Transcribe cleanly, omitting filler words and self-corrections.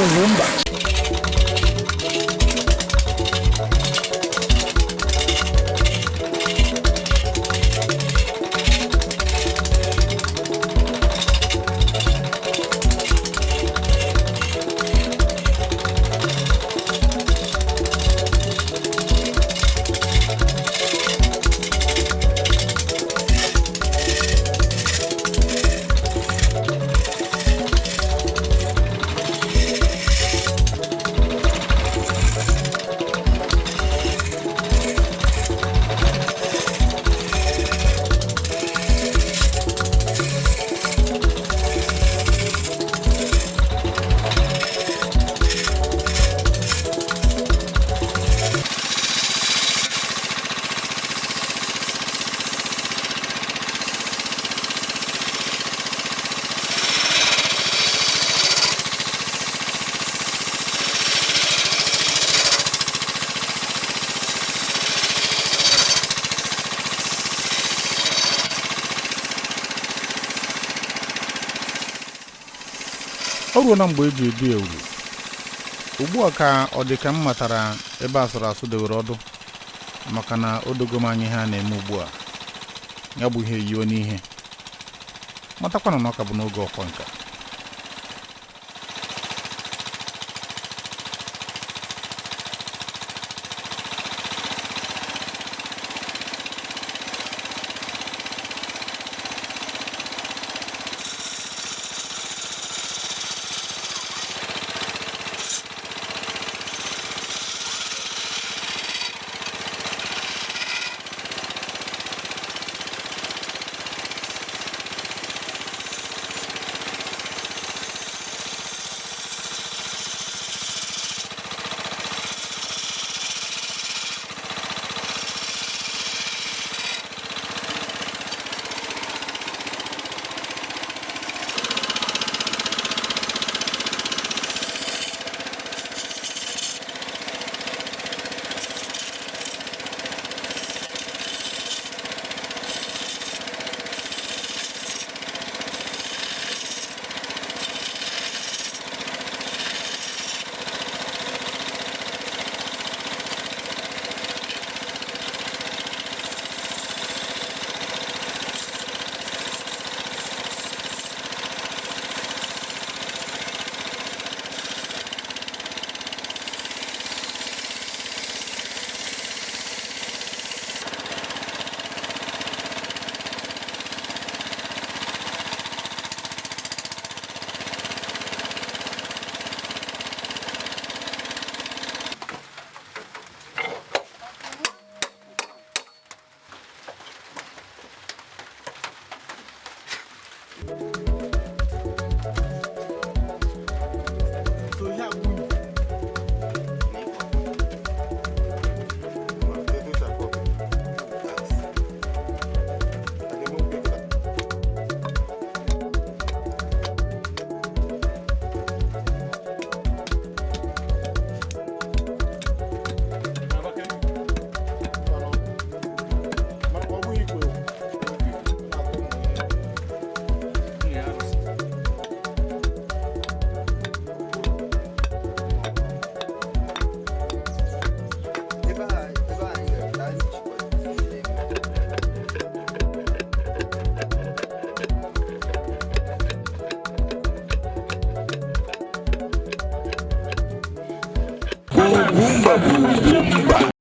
Ugwumba. Ọrụ na mgbe eji edu ewu. Ugbu a ka ọ dị ka m matara ebe asụrụ asụ dewere ọdụ maka na o dogo m anya ihe a na-eme ugbu a. Ya bụ ihe yiwe n'ihe. Matakwana na ọ ka bụ n'oge ọkwa nka. Ugwumba.